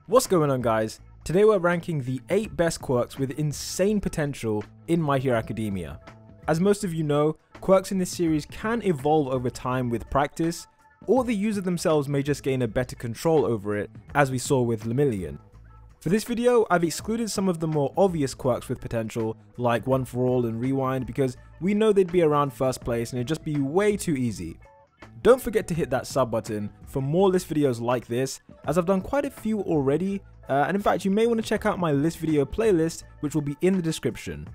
What's going on, guys? Today we're ranking the 8 best quirks with insane potential in My Hero Academia. As most of you know, quirks in this series can evolve over time with practice, or the user themselves may just gain a better control over it, as we saw with Lemillion. For this video, I've excluded some of the more obvious quirks with potential, like One For All and Rewind, because we know they'd be around first place and it'd just be way too easy. Don't forget to hit that sub button for more list videos like this, as I've done quite a few already, and in fact you may want to check out my list video playlist, which will be in the description.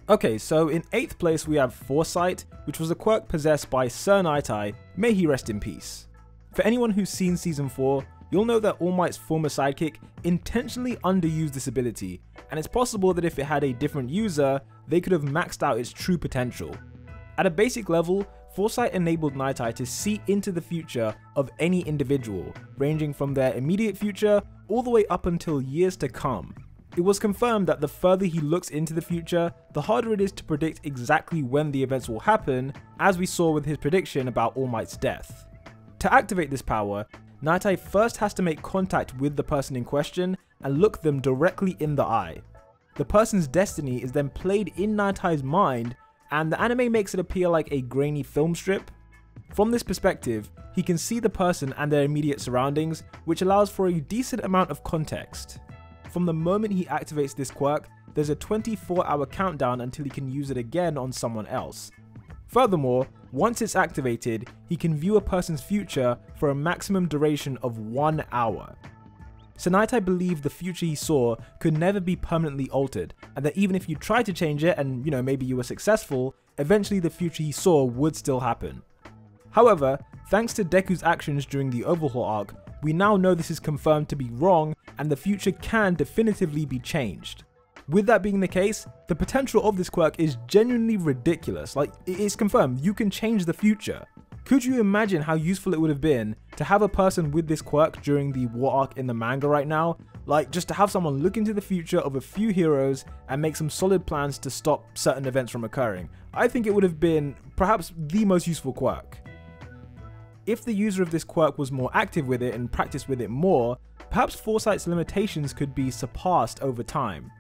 Okay, so in 8th place we have Foresight, which was a quirk possessed by Sir Nighteye, may he rest in peace. For anyone who's seen Season 4, you'll know that All Might's former sidekick intentionally underused this ability, and it's possible that if it had a different user, they could have maxed out its true potential. At a basic level, Foresight enabled Nighteye to see into the future of any individual, ranging from their immediate future all the way up until years to come. It was confirmed that the further he looks into the future, the harder it is to predict exactly when the events will happen, as we saw with his prediction about All Might's death. To activate this power, Nighteye first has to make contact with the person in question and look them directly in the eye. The person's destiny is then played in Nighteye's mind, and the anime makes it appear like a grainy film strip. From this perspective, he can see the person and their immediate surroundings, which allows for a decent amount of context. From the moment he activates this quirk, there's a 24-hour countdown until he can use it again on someone else. Furthermore, once it's activated, he can view a person's future for a maximum duration of 1 hour. So Nighteye believed the future he saw could never be permanently altered, and that even if you tried to change it and maybe you were successful, eventually the future he saw would still happen. However, thanks to Deku's actions during the Overhaul arc, we now know this is confirmed to be wrong and the future can definitively be changed. With that being the case, the potential of this quirk is genuinely ridiculous. Like, it's confirmed you can change the future. Could you imagine how useful it would have been to have a person with this quirk during the war arc in the manga right now? Like, just to have someone look into the future of a few heroes and make some solid plans to stop certain events from occurring. I think it would have been perhaps the most useful quirk. If the user of this quirk was more active with it and practiced with it more, perhaps Foresight's limitations could be surpassed over time.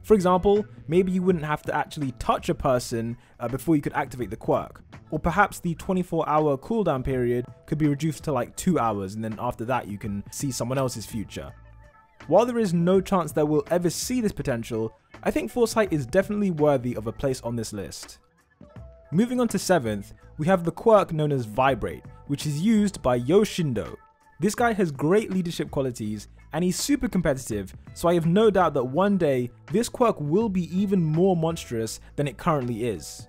For example, maybe you wouldn't have to actually touch a person before you could activate the quirk. Or perhaps the 24-hour cooldown period could be reduced to like 2 hours, and then after that you can see someone else's future. While there is no chance that we'll ever see this potential, I think Foresight is definitely worthy of a place on this list. Moving on to 7th, we have the quirk known as Vibrate, which is used by Yoshindo. This guy has great leadership qualities and he's super competitive, so I have no doubt that one day this quirk will be even more monstrous than it currently is.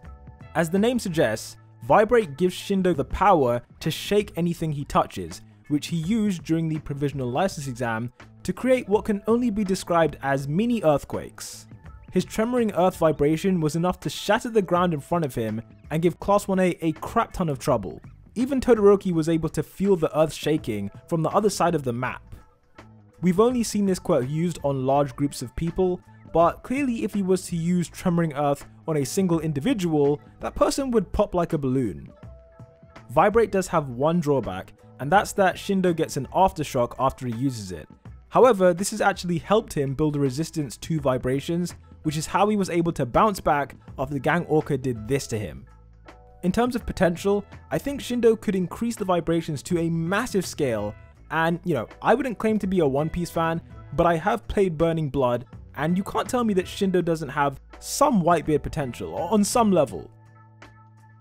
As the name suggests, Vibrate gives Shindo the power to shake anything he touches, which he used during the provisional license exam to create what can only be described as mini earthquakes. His tremoring earth vibration was enough to shatter the ground in front of him and give Class 1A a crap ton of trouble. Even Todoroki was able to feel the earth shaking from the other side of the map. We've only seen this quirk used on large groups of people, but clearly if he was to use tremoring earth on a single individual, that person would pop like a balloon. Vibrate does have one drawback, and that's that Shindo gets an aftershock after he uses it. However, this has actually helped him build a resistance to vibrations, which is how he was able to bounce back after the Gang Orca did this to him. In terms of potential, I think Shindo could increase the vibrations to a massive scale, and I wouldn't claim to be a One Piece fan, but I have played Burning Blood, and you can't tell me that Shindo doesn't have some Whitebeard potential, on some level.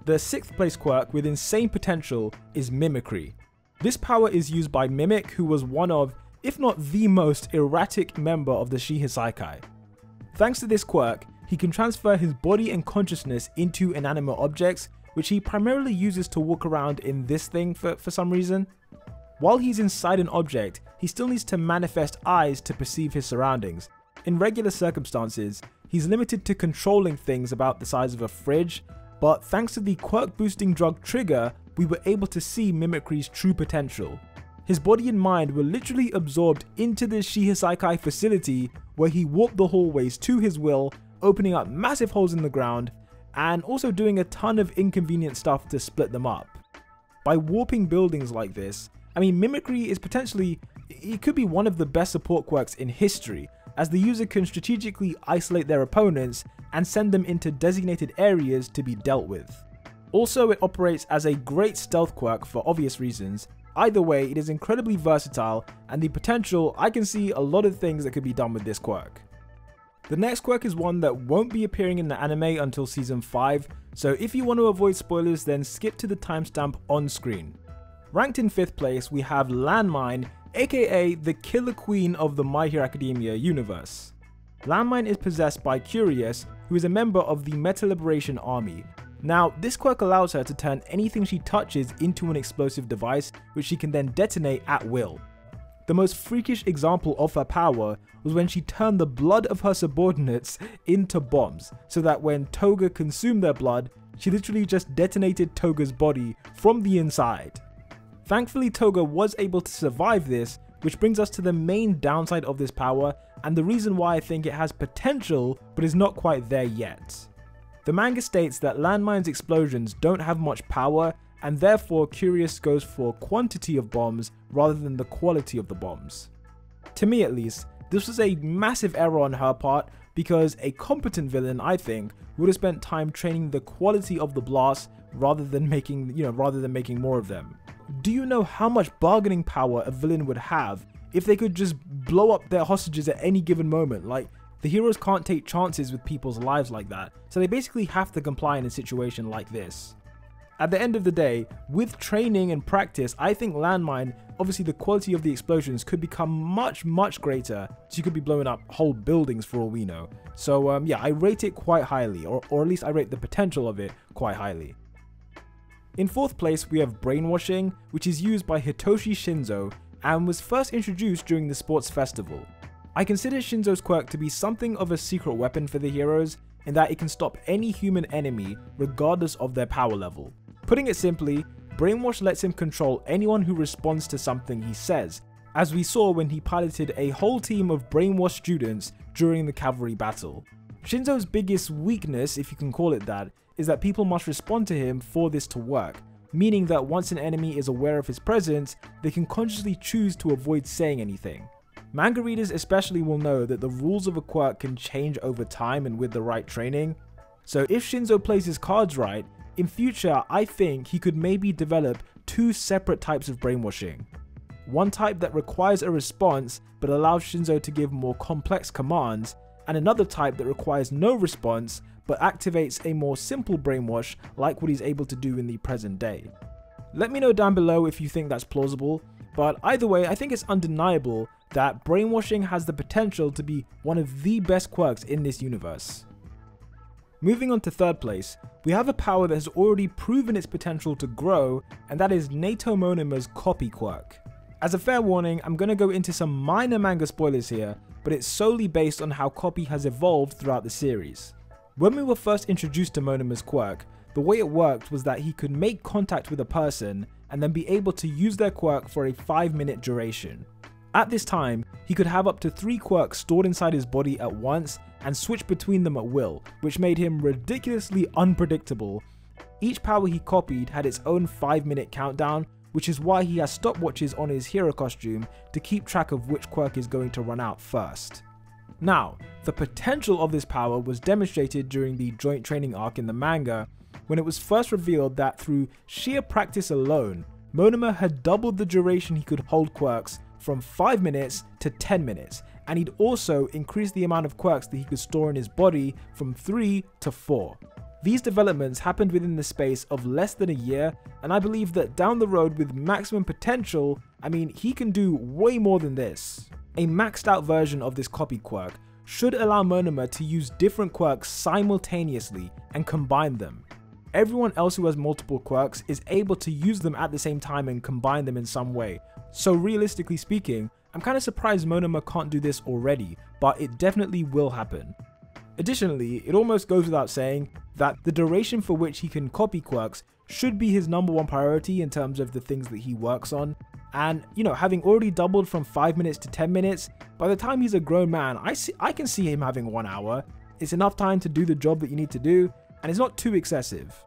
The 6th place quirk with insane potential is Mimicry. This power is used by Mimic, who was one of, if not the most erratic member of the Shihisaikai. Thanks to this quirk, he can transfer his body and consciousness into inanimate objects, which he primarily uses to walk around in this thing for some reason. While he's inside an object, he still needs to manifest eyes to perceive his surroundings. In regular circumstances, he's limited to controlling things about the size of a fridge, but thanks to the quirk boosting drug Trigger, we were able to see Mimicry's true potential. His body and mind were literally absorbed into the Shihisaikai facility, where he warped the hallways to his will, opening up massive holes in the ground, and also doing a ton of inconvenient stuff to split them up. By warping buildings like this, I mean, Mimicry is potentially it could be one of the best support quirks in history, as the user can strategically isolate their opponents and send them into designated areas to be dealt with. Also, it operates as a great stealth quirk for obvious reasons. Either way, it is incredibly versatile, and the potential, I can see a lot of things that could be done with this quirk. The next quirk is one that won't be appearing in the anime until season 5, so if you want to avoid spoilers, then skip to the timestamp on screen. Ranked in 5th place, we have Landmine, aka the killer queen of the My Hero Academia universe. Landmine is possessed by Curious, who is a member of the Meta Liberation Army. Now, this quirk allows her to turn anything she touches into an explosive device, which she can then detonate at will. The most freakish example of her power was when she turned the blood of her subordinates into bombs, so that when Toga consumed their blood, she literally just detonated Toga's body from the inside. Thankfully, Toga was able to survive this, which brings us to the main downside of this power, and the reason why I think it has potential but is not quite there yet. The manga states that Landmine's explosions don't have much power, and therefore Curious goes for quantity of bombs rather than the quality of the bombs. To me at least, this was a massive error on her part, because a competent villain, I think, would have spent time training the quality of the blasts rather than making more of them. Do you know how much bargaining power a villain would have if they could just blow up their hostages at any given moment? Like, the heroes can't take chances with people's lives like that, so they basically have to comply in a situation like this. At the end of the day, with training and practice, I think Landmine, obviously the quality of the explosions could become much greater, so you could be blowing up whole buildings for all we know. So yeah, I rate it quite highly, or at least I rate the potential of it quite highly. In 4th place, we have Brainwashing, which is used by Hitoshi Shinzo and was first introduced during the sports festival. I consider Shinzo's quirk to be something of a secret weapon for the heroes, in that it can stop any human enemy regardless of their power level. Putting it simply, Brainwash lets him control anyone who responds to something he says, as we saw when he piloted a whole team of brainwashed students during the cavalry battle. Shinzo's biggest weakness, if you can call it that, is that people must respond to him for this to work, meaning that once an enemy is aware of his presence, they can consciously choose to avoid saying anything. Manga readers especially will know that the rules of a quirk can change over time and with the right training. So if Shinzo plays his cards right, in future I think he could maybe develop 2 separate types of brainwashing. One type that requires a response but allows Shinzo to give more complex commands, and another type that requires no response but activates a more simple brainwash like what he's able to do in the present day. Let me know down below if you think that's plausible, but either way I think it's undeniable that brainwashing has the potential to be one of the best quirks in this universe. Moving on to 3rd place, we have a power that has already proven its potential to grow, and that is Nato Monoma's copy quirk. As a fair warning, I'm going to go into some minor manga spoilers here, but it's solely based on how copy has evolved throughout the series. When we were first introduced to Monoma's quirk, the way it worked was that he could make contact with a person and then be able to use their quirk for a 5-minute duration. At this time, he could have up to 3 quirks stored inside his body at once and switch between them at will, which made him ridiculously unpredictable. Each power he copied had its own 5-minute countdown, which is why he has stopwatches on his hero costume to keep track of which quirk is going to run out first. Now, the potential of this power was demonstrated during the joint training arc in the manga, when it was first revealed that through sheer practice alone, Monoma had doubled the duration he could hold quirks from 5 minutes to 10 minutes, and he'd also increased the amount of quirks that he could store in his body from 3 to 4. These developments happened within the space of less than a year, and I believe that down the road with maximum potential, I mean, he can do way more than this. A maxed out version of this copy quirk should allow Monoma to use different quirks simultaneously and combine them. Everyone else who has multiple quirks is able to use them at the same time and combine them in some way. So realistically speaking, I'm kind of surprised Monoma can't do this already, but it definitely will happen. Additionally, it almost goes without saying that the duration for which he can copy quirks should be his #1 priority in terms of the things that he works on. And, you know, having already doubled from 5 minutes to 10 minutes, by the time he's a grown man, I can see him having 1 hour. It's enough time to do the job that you need to do, and it's not too excessive.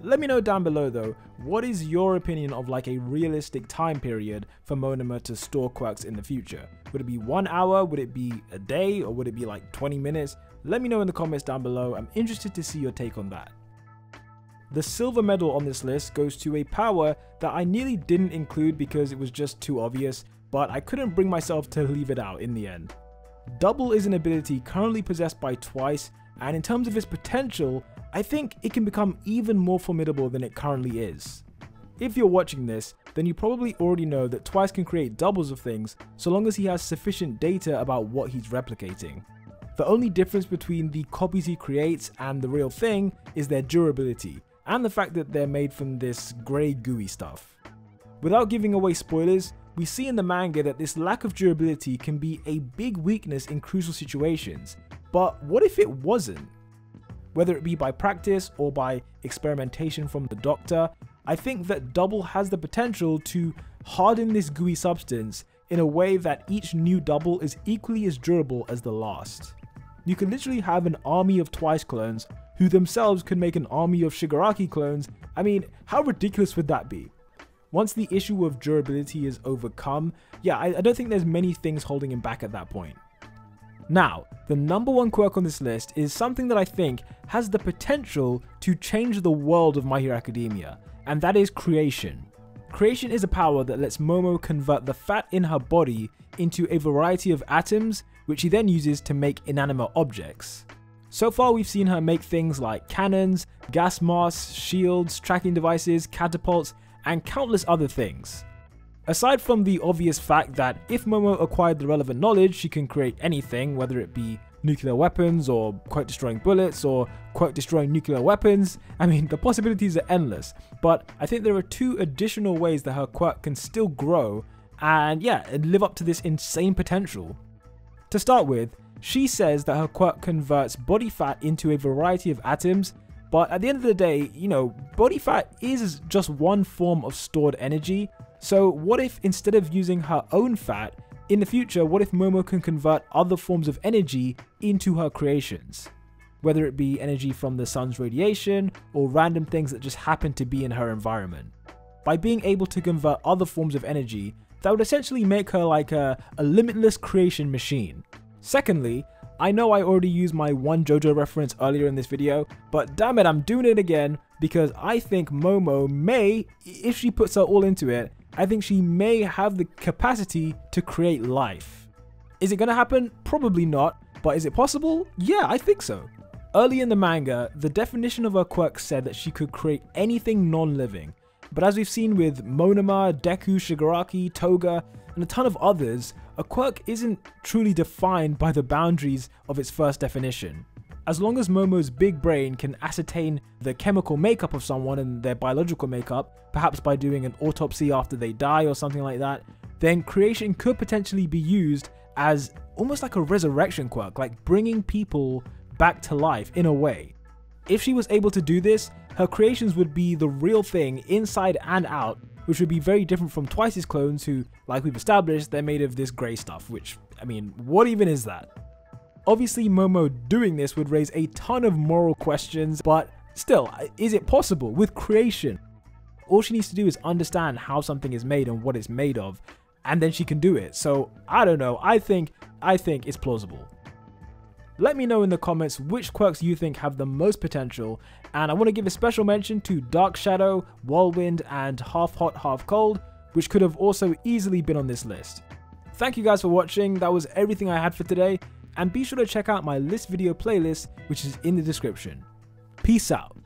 Let me know down below though, what is your opinion of like a realistic time period for Monoma to store quirks in the future? Would it be 1 hour? Would it be a day? Or would it be like 20 minutes? Let me know in the comments down below. I'm interested to see your take on that. The silver medal on this list goes to a power that I nearly didn't include because it was just too obvious, but I couldn't bring myself to leave it out in the end. Double is an ability currently possessed by Twice, and in terms of its potential, I think it can become even more formidable than it currently is. If you're watching this, then you probably already know that Twice can create doubles of things so long as he has sufficient data about what he's replicating. The only difference between the copies he creates and the real thing is their durability, and the fact that they're made from this grey gooey stuff. Without giving away spoilers, we see in the manga that this lack of durability can be a big weakness in crucial situations, but what if it wasn't? Whether it be by practice or by experimentation from the doctor, I think that Double has the potential to harden this gooey substance in a way that each new double is equally as durable as the last. You can literally have an army of Twice clones who themselves could make an army of Shigaraki clones. I mean, how ridiculous would that be? Once the issue of durability is overcome, yeah, I don't think there's many things holding him back at that point. Now, the number one quirk on this list is something that I think has the potential to change the world of My Hero Academia, and that is creation. Creation is a power that lets Momo convert the fat in her body into a variety of atoms, which she then uses to make inanimate objects. So far we've seen her make things like cannons, gas masks, shields, tracking devices, catapults, and countless other things. Aside from the obvious fact that if Momo acquired the relevant knowledge, she can create anything, whether it be nuclear weapons or quirk destroying bullets or quirk destroying nuclear weapons, I mean the possibilities are endless, but I think there are two additional ways that her quirk can still grow and live up to this insane potential. To start with, she says that her quirk converts body fat into a variety of atoms, but at the end of the day, body fat is just one form of stored energy. So what if instead of using her own fat, in the future, what if Momo can convert other forms of energy into her creations? Whether it be energy from the sun's radiation or random things that just happen to be in her environment. By being able to convert other forms of energy, that would essentially make her like a limitless creation machine. Secondly, I know I already used my one JoJo reference earlier in this video, but damn it, I'm doing it again because I think Momo may, if she puts her all into it, I think she may have the capacity to create life. Is it gonna happen? Probably not, but is it possible? Yeah, I think so. Early in the manga, the definition of her quirk said that she could create anything non-living, but as we've seen with Monoma, Deku, Shigaraki, Toga, and a ton of others, a quirk isn't truly defined by the boundaries of its first definition. As long as Momo's big brain can ascertain the chemical makeup of someone and their biological makeup, perhaps by doing an autopsy after they die or something like that, then creation could potentially be used as almost like a resurrection quirk, like bringing people back to life in a way. If she was able to do this, her creations would be the real thing inside and out, which would be very different from Twice's clones who, like we've established, they're made of this grey stuff, which, I mean, what even is that? Obviously, Momo doing this would raise a ton of moral questions, but still, is it possible with creation? All she needs to do is understand how something is made and what it's made of, and then she can do it. So, I don't know, I think it's plausible. Let me know in the comments which quirks you think have the most potential, and I want to give a special mention to Dark Shadow, Whirlwind, and Half Hot, Half Cold, which could have also easily been on this list. Thank you guys for watching, that was everything I had for today, and be sure to check out my list video playlist, which is in the description. Peace out.